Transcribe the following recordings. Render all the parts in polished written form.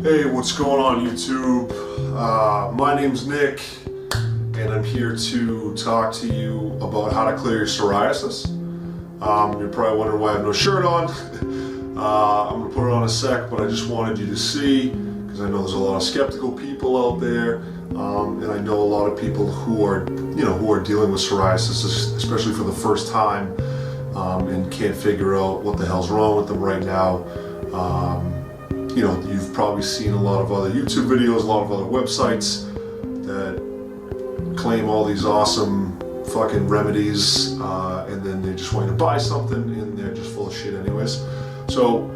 Hey, what's going on YouTube? My name's Nick, and I'm here to talk to you about how to clear your psoriasis. You're probably wondering why I have no shirt on. I'm going to put it on a sec, but I just wanted you to see, because I know there's a lot of skeptical people out there, and I know a lot of people who are dealing with psoriasis, especially for the first time, and can't figure out what the hell's wrong with them right now. You've probably seen a lot of other YouTube videos, a lot of other websites that claim all these awesome fucking remedies, and then they just want you to buy something, and they're just full of shit anyways. So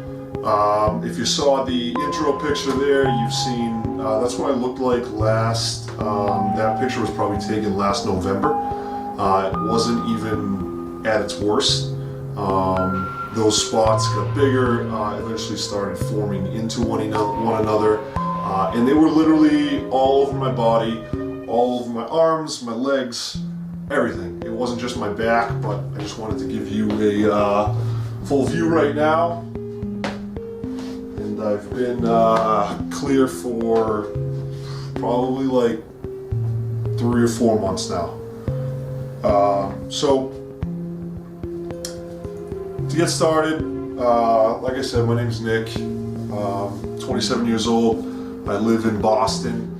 if you saw the intro picture there, you've seen, that's what I looked like last, that picture was probably taken last November. It wasn't even at its worst. Those spots got bigger, eventually started forming into one another, and they were literally all over my body, all over my arms, my legs, everything. It wasn't just my back, but I just wanted to give you a full view right now. And I've been clear for probably like 3 or 4 months now. So to get started, like I said, my name's Nick, 27 years old. I live in Boston.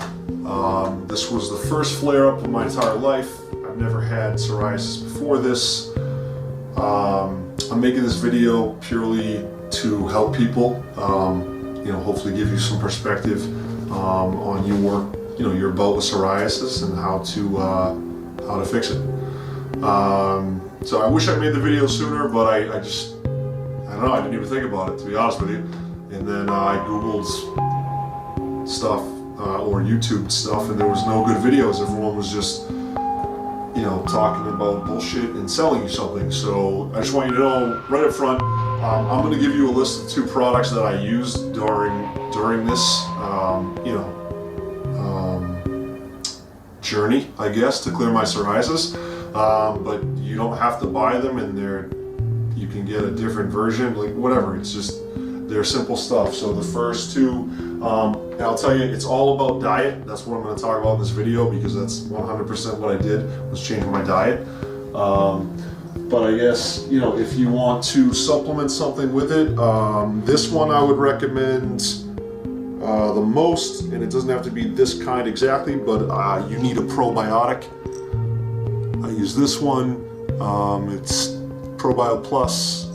This was the first flare-up of my entire life. I've never had psoriasis before this. I'm making this video purely to help people, hopefully give you some perspective on your bout with psoriasis and how to fix it. So I wish I made the video sooner, but I don't know, I didn't even think about it, to be honest with you. And then I Googled stuff, or YouTube stuff, and there was no good videos. Everyone was just, talking about bullshit and selling you something. So I just want you to know right up front, I'm going to give you a list of 2 products that I used during this, journey, I guess, to clear my psoriasis. But you don't have to buy them, and you can get a different version, like whatever. It's just, they're simple stuff. So the first 2, and I'll tell you, it's all about diet. That's what I'm going to talk about in this video, because that's 100% what I did, was changing my diet. But I guess, if you want to supplement something with it, this one I would recommend the most, and it doesn't have to be this kind exactly, but you need a probiotic. I use this one. It's Probio Plus.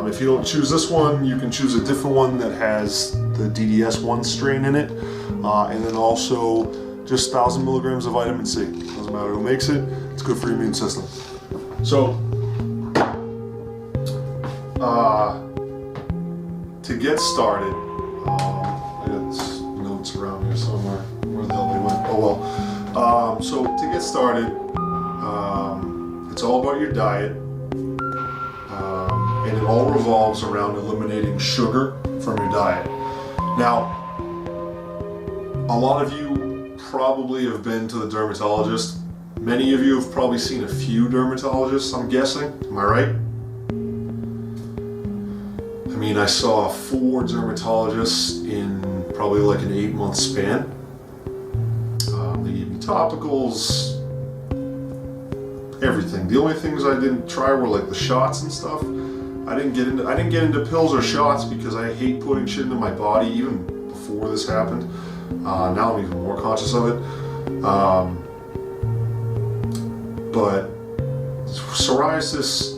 If you don't choose this one, you can choose a different one that has the DDS1 strain in it, and then also just 1,000 milligrams of vitamin C. Doesn't matter who makes it, it's good for your immune system. So, to get started, I got notes around here somewhere. Where the hell they went? Oh well. So to get started, it's all about your diet, and it all revolves around eliminating sugar from your diet. Now, a lot of you probably have been to the dermatologist. Many of you have probably seen a few dermatologists, I'm guessing. Am I right? I mean, I saw 4 dermatologists in probably like an 8-month span. They gave me topicals, everything. The only things I didn't try were like the shots and stuff. I didn't get into pills or shots because I hate putting shit into my body, even before this happened. Now I'm even more conscious of it. But psoriasis,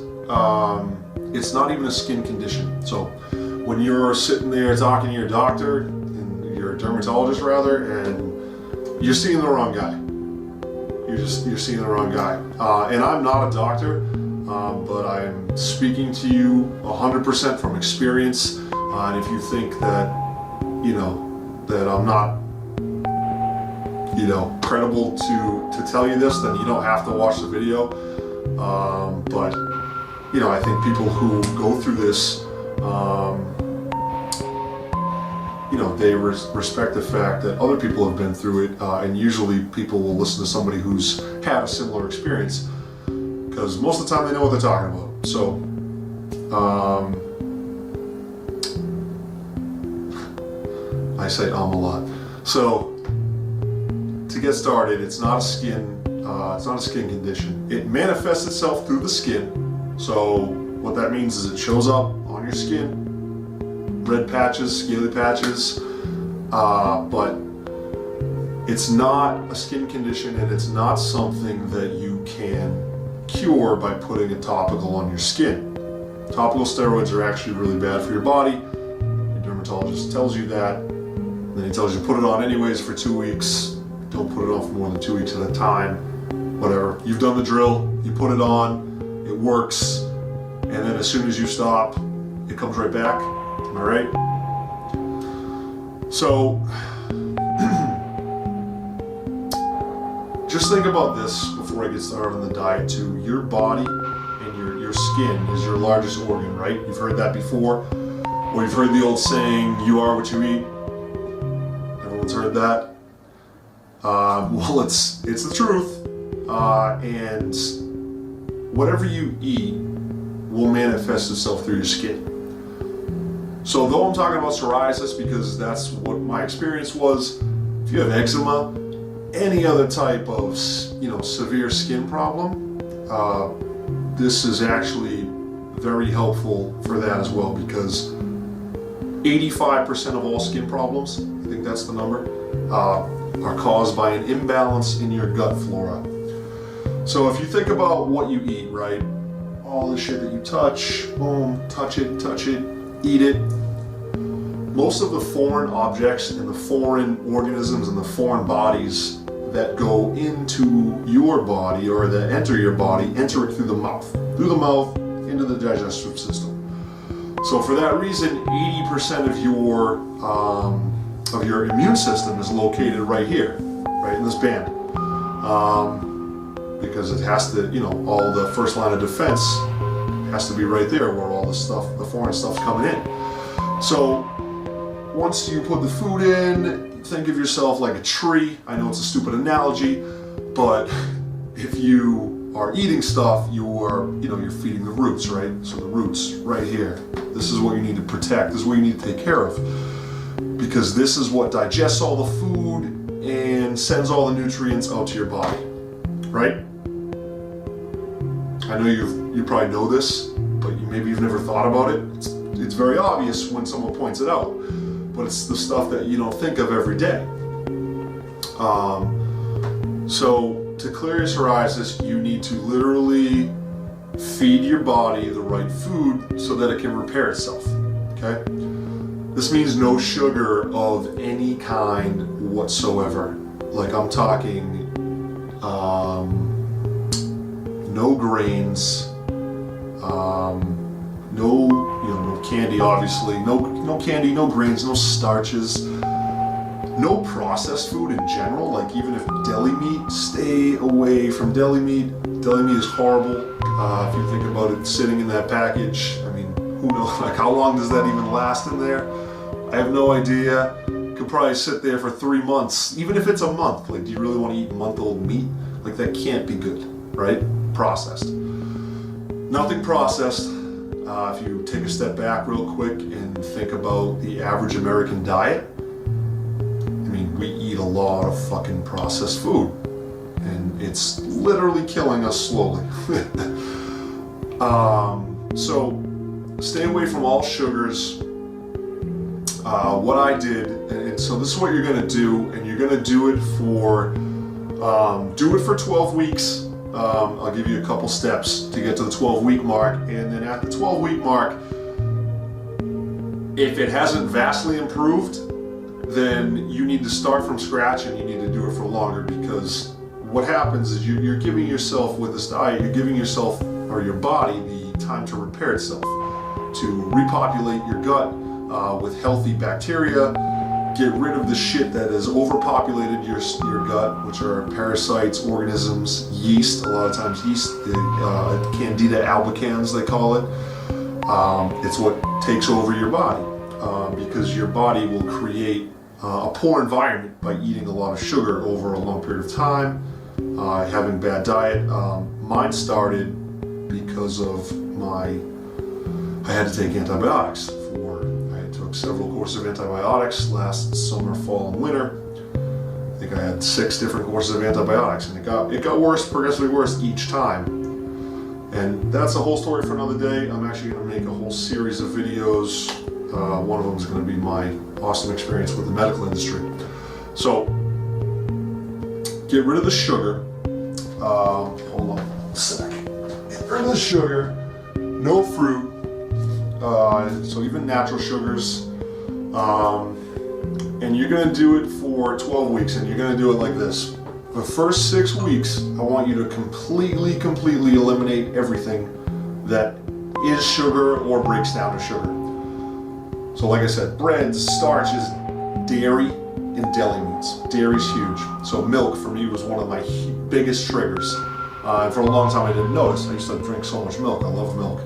it's not even a skin condition. So when you're sitting there talking to your doctor, and your dermatologist rather, and you're seeing the wrong guy. You're seeing the wrong guy. And I'm not a doctor, but I'm speaking to you 100% from experience. And if you think that, that I'm not, credible to tell you this, then you don't have to watch the video. But, I think people who go through this, they respect the fact that other people have been through it, and usually people will listen to somebody who's had a similar experience, because most of the time they know what they're talking about. So, I say a lot. So to get started, it's not a skin condition. It manifests itself through the skin. So what that means is it shows up on your skin, red patches, scaly patches, but it's not a skin condition, and it's not something that you can cure by putting a topical on your skin. Topical steroids are actually really bad for your body. Your dermatologist tells you that. Then he tells you put it on anyways for 2 weeks. Don't put it on for more than 2 weeks at a time. Whatever. You've done the drill. You put it on. It works. And then as soon as you stop, it comes right back. Am I right? So just think about this before I get started on the diet too. Your body and your skin is your largest organ, right? You've heard that before. Or you've heard the old saying, you are what you eat. Everyone's heard that. Well, it's the truth. And whatever you eat will manifest itself through your skin. So though I'm talking about psoriasis because that's what my experience was, if you have eczema, any other type of severe skin problem, this is actually very helpful for that as well, because 85% of all skin problems, I think that's the number, are caused by an imbalance in your gut flora. So if you think about what you eat, right? All the shit that you touch, boom, touch it, eat it. Most of the foreign objects and the foreign organisms and the foreign bodies that go into your body or that enter your body enter it through the mouth into the digestive system. So for that reason, 80% of your immune system is located right here, right in this band, because it has to, all the first line of defense has to be right there where all the foreign stuff's coming in. So once you put the food in, think of yourself like a tree. I know it's a stupid analogy, but if you are eating stuff, you're feeding the roots, right? So the roots right here. This is what you need to protect. This is what you need to take care of, because this is what digests all the food and sends all the nutrients out to your body, right? I know you probably know this, but maybe you've never thought about it. It's very obvious when someone points it out, but it's the stuff that you don't think of every day. So to clear your psoriasis, you need to literally feed your body the right food so that it can repair itself, okay? This means no sugar of any kind whatsoever. Like I'm talking no grains, no candy, obviously, no candy, no grains, no starches, no processed food in general. Like even if deli meat, stay away from deli meat. Deli meat is horrible. If you think about it sitting in that package, I mean, who knows? Like how long does that even last in there? I have no idea. Could probably sit there for 3 months, even if it's a month. Like, do you really want to eat month-old meat? Like that can't be good, right? Processed. Nothing processed. If you take a step back real quick and think about the average American diet, I mean, we eat a lot of fucking processed food, and it's literally killing us slowly. So stay away from all sugars. What I did, and so this is what you're gonna do, and you're gonna do it for 12 weeks. I'll give you a couple steps to get to the 12-week mark, and then at the 12-week mark, if it hasn't vastly improved, then you need to start from scratch and you need to do it for longer, because what happens is you're giving yourself, with this diet, you're giving yourself or your body the time to repair itself, to repopulate your gut with healthy bacteria, get rid of the shit that has overpopulated your gut, which are parasites, organisms, yeast. A lot of times yeast, Candida albicans they call it. It's what takes over your body, because your body will create a poor environment by eating a lot of sugar over a long period of time, having bad diet. Mine started because of I had to take antibiotics. I took took several courses of antibiotics last summer, fall, and winter. I think I had 6 different courses of antibiotics, and it got worse, progressively worse each time. And that's a whole story for another day. I'm actually going to make a whole series of videos. One of them is going to be my awesome experience with the medical industry. So, get rid of the sugar. Hold on a sec. Get rid of the sugar. No fruit. So even natural sugars. And you're going to do it for 12 weeks, and you're going to do it like this. The first 6 weeks, I want you to completely eliminate everything that is sugar or breaks down to sugar. So like I said, breads, starches, dairy, and deli meats. Dairy's huge. So milk for me was one of my biggest triggers. And for a long time I didn't notice. I used to drink so much milk. I love milk.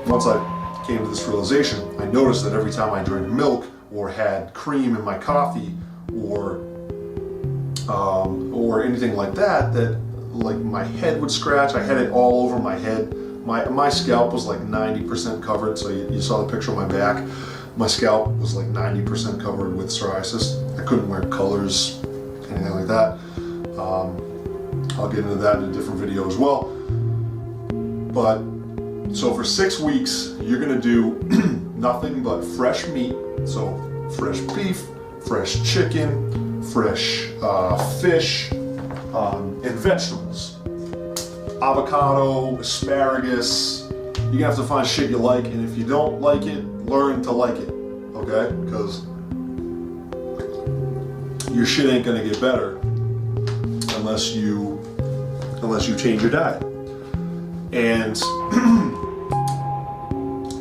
Once I came to this realization, I noticed that every time I drank milk or had cream in my coffee or anything like that, like my head would scratch. I had it all over my head. My scalp was like 90% covered, so you saw the picture of my back. My scalp was like 90% covered with psoriasis. I couldn't wear colors, anything like that. I'll get into that in a different video as well. But, so for 6 weeks, you're gonna do nothing but fresh meat. So fresh beef, fresh chicken, fresh fish, and vegetables. Avocado, asparagus. You're gonna have to find shit you like, and if you don't like it, learn to like it, okay? Because your shit ain't gonna get better unless you change your diet. And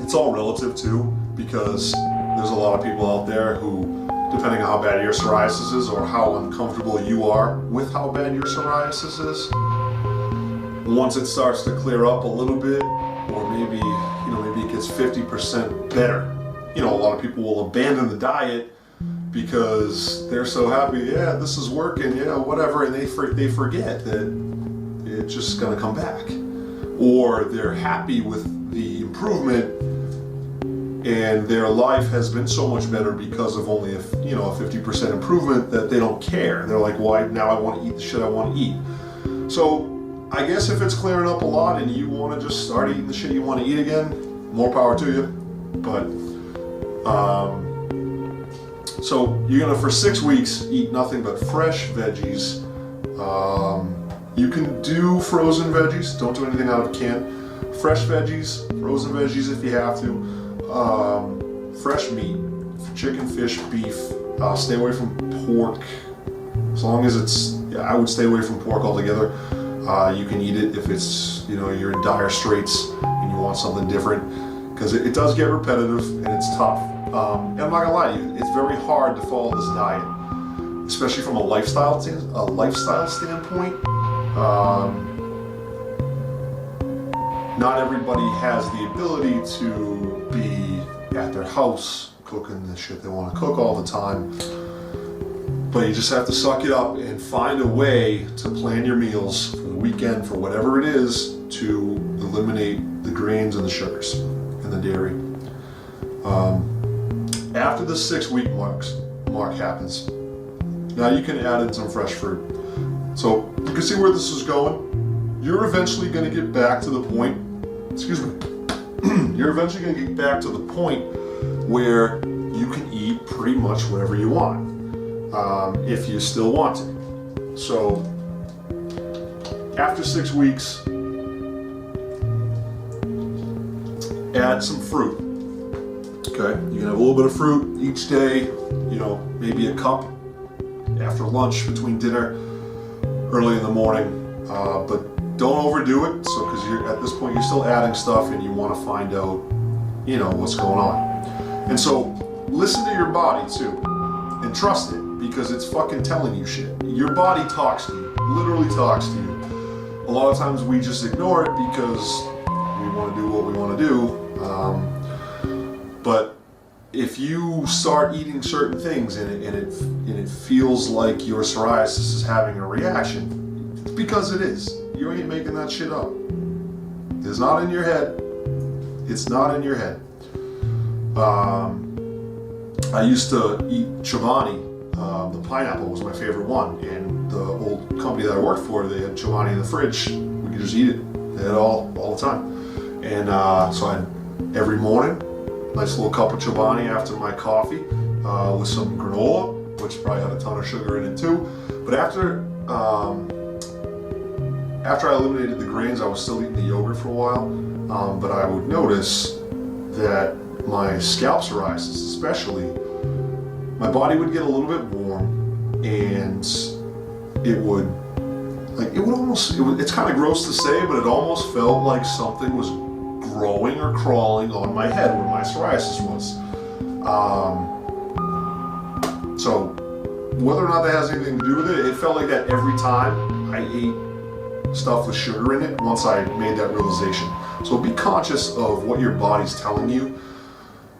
it's all relative too, because there's a lot of people out there who, depending on how bad your psoriasis is or how uncomfortable you are with how bad your psoriasis is, once it starts to clear up a little bit, or maybe it gets 50% better, a lot of people will abandon the diet because they're so happy, yeah, this is working, yeah, whatever, and they forget that it's just gonna come back. Or they're happy with the improvement and their life has been so much better because of only a 50% improvement that they don't care. They're like, why now I want to eat the shit I want to eat. So I guess if it's clearing up a lot and you want to just start eating the shit you want to eat again, more power to you. But so you're gonna, for 6 weeks, eat nothing but fresh veggies. You can do frozen veggies, don't do anything out of a can. Fresh veggies, frozen veggies if you have to. Fresh meat, chicken, fish, beef. Stay away from pork. As long as I would stay away from pork altogether. You can eat it if it's, you're in dire straits and you want something different, because it does get repetitive and it's tough. And I'm not gonna lie to you, it's very hard to follow this diet, especially from a lifestyle standpoint. Not everybody has the ability to be at their house cooking the shit they want to cook all the time. But you just have to suck it up and find a way to plan your meals for the weekend, for whatever it is, to eliminate the grains and the sugars and the dairy. After the 6 week mark happens, now you can add in some fresh fruit. So you can see where this is going. You're eventually going to get back to the point, you're eventually going to get back to the point where you can eat pretty much whatever you want, if you still want to. So after 6 weeks, add some fruit. Okay, you can have a little bit of fruit each day, maybe a cup after lunch, between dinner, early in the morning, but don't overdo it. So, because at this point you're still adding stuff and you want to find out, what's going on. And so, listen to your body too, and trust it, because it's fucking telling you shit. Your body talks to you, literally talks to you. A lot of times we just ignore it because we want to do what we want to do. But if you start eating certain things and it feels like your psoriasis is having a reaction, it's because it is. You ain't making that shit up. It's not in your head. It's not in your head. I used to eat Chobani. The pineapple was my favorite one, and the old company that I worked for, they had Chobani in the fridge. We could just eat it. They had it all the time. And so I had every morning, nice little cup of Chobani after my coffee with some granola, which probably had a ton of sugar in it too. But after I eliminated the grains, I was still eating the yogurt for a while. But I would notice that my scalp psoriasis, especially, my body would get a little bit warm, and it's kind of gross to say, but it almost felt like something was growing or crawling on my head where my psoriasis was. So whether or not that has anything to do with it, it felt like that every time I ate stuff with sugar in it once I made that realization. So be conscious of what your body's telling you,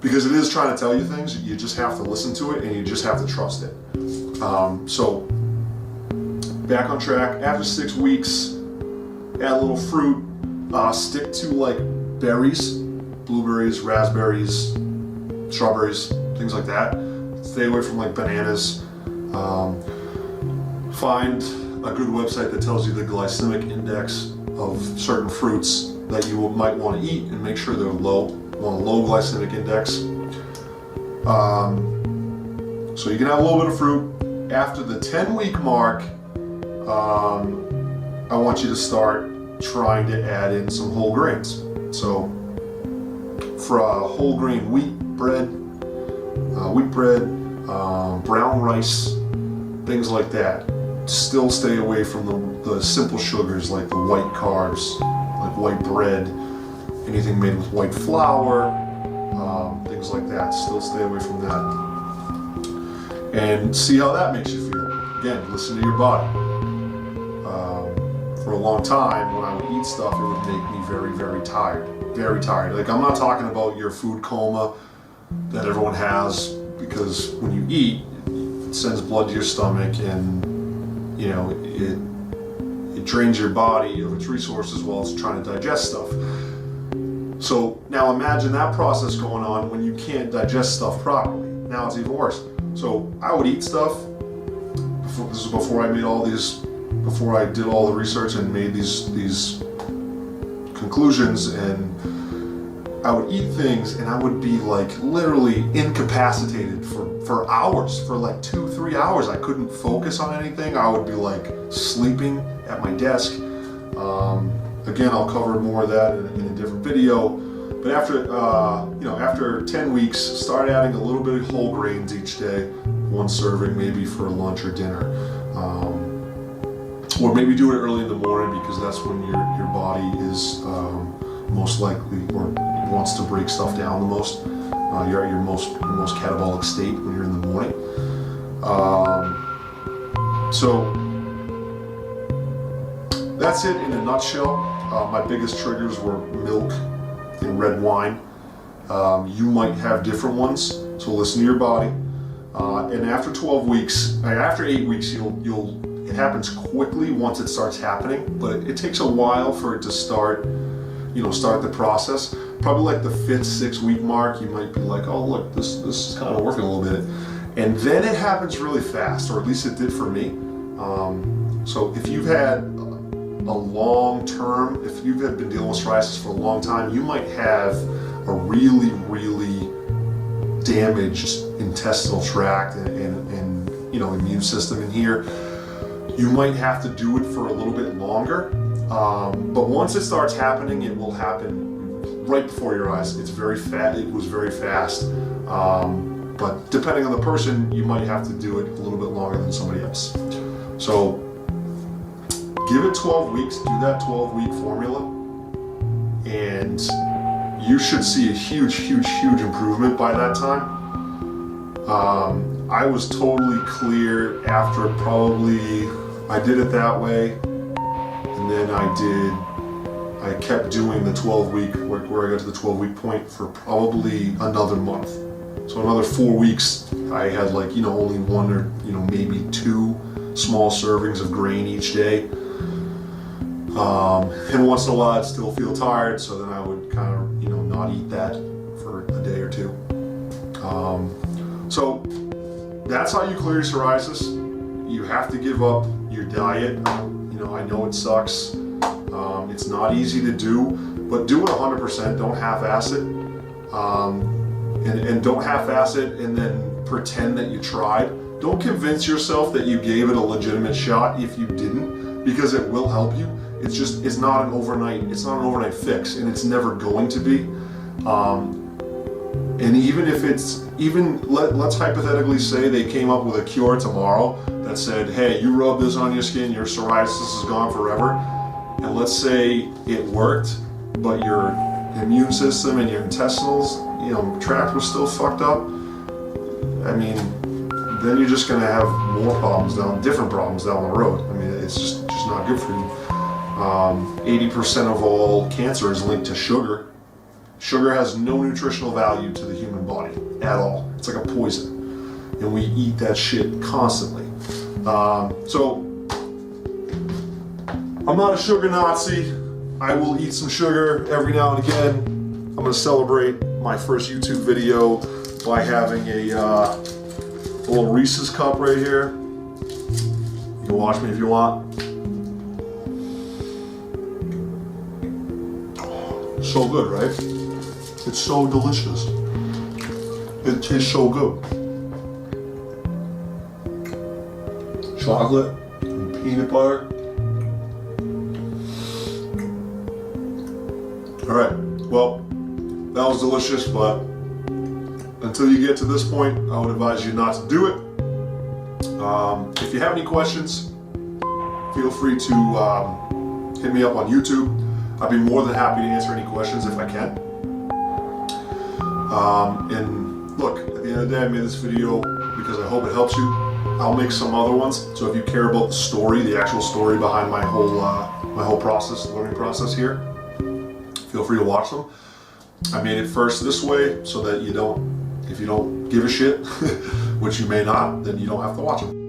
because it is trying to tell you things. You just have to listen to it, and you just have to trust it. So back on track. After 6 weeks, add a little fruit. Stick to like berries, blueberries, raspberries, strawberries, things like that. Stay away from like bananas. Find a good website that tells you the glycemic index of certain fruits that you might want to eat, and make sure they're low. Want a low glycemic index. So you can have a little bit of fruit. After the 10-week mark, I want you to start trying to add in some whole grains. So for whole grain wheat bread, brown rice, things like that. Still stay away from the simple sugars like the white carbs, like white bread, anything made with white flour, things like that. Still stay away from that. And see how that makes you feel. Again, listen to your body. For a long time, when I would eat stuff, it would make me very, very tired. Very tired. Like, I'm not talking about your food coma that everyone has, because when you eat, it sends blood to your stomach, and you know, it drains your body of its resources while it's trying to digest stuff. So now imagine that process going on when you can't digest stuff properly. Now it's even worse. So I would eat stuff. This is before I made all these, before I did all the research and made these conclusions, and I would eat things and I would be like literally incapacitated for hours, for like 2-3 hours. I couldn't focus on anything. I would be like sleeping at my desk. Again, I'll cover more of that in a different video. But after 10 weeks, start adding a little bit of whole grains each day, 1 serving maybe for lunch or dinner. Or maybe do it early in the morning, because that's when your body is most likely, or wants to break stuff down the most. You're at your most catabolic state when you're in the morning. So that's it in a nutshell. My biggest triggers were milk and red wine. You might have different ones, so listen to your body. And after 12 weeks, after 8 weeks, it happens quickly once it starts happening, but it takes a while for it to start the process. Probably like the 5th, 6th week mark, you might be like, oh look, this is kind of working a little bit. And then it happens really fast, or at least it did for me. So if you've had a long term, if you've been dealing with psoriasis for a long time, you might have a really, really damaged intestinal tract and immune system in here. You might have to do it for a little bit longer, but once it starts happening, it will happen right before your eyes. It's very fast. It was very fast, but depending on the person, you might have to do it a little bit longer than somebody else. So give it 12 weeks, do that 12-week formula, and you should see a huge, huge, huge improvement by that time. I was totally clear after I did it that way, and then I kept doing the 12-week, where I got to the 12-week point for probably another month. So another 4 weeks, I had only 1 or maybe 2 small servings of grain each day. And once in a while I'd still feel tired, so then I would kind of not eat that for a day or 2. So that's how you clear your psoriasis. You have to give up your diet. You know, I know it sucks. It's not easy to do, but do it 100%. Don't half-ass it. And don't half-ass it and then pretend that you tried. Don't convince yourself that you gave it a legitimate shot if you didn't, because it will help you. It's not an overnight fix, and it's never going to be. And even if let's hypothetically say they came up with a cure tomorrow that said, hey, you rub this on your skin, your psoriasis is gone forever. And let's say it worked, but your immune system and your intestinals, tract was still fucked up. I mean, then you're just gonna have different problems down the road. I mean, it's just not good for you. 80% of all cancer is linked to sugar. Sugar has no nutritional value to the human body at all. It's like a poison, and we eat that shit constantly. So I'm not a sugar Nazi. I will eat some sugar every now and again. I'm gonna celebrate my first YouTube video by having a little Reese's cup right here. You can watch me if you want. So good, right? It's so delicious. It tastes so good. Chocolate and peanut butter. Alright, well, that was delicious, but until you get to this point, I would advise you not to do it. If you have any questions, feel free to hit me up on YouTube. I'd be more than happy to answer any questions if I can. And look, at the end of the day, I made this video because I hope it helps you. I'll make some other ones, so if you care about the story, the actual story behind my whole process, learning process here, feel free to watch them. I made it first this way so that if you don't give a shit, which you may not, then you don't have to watch them.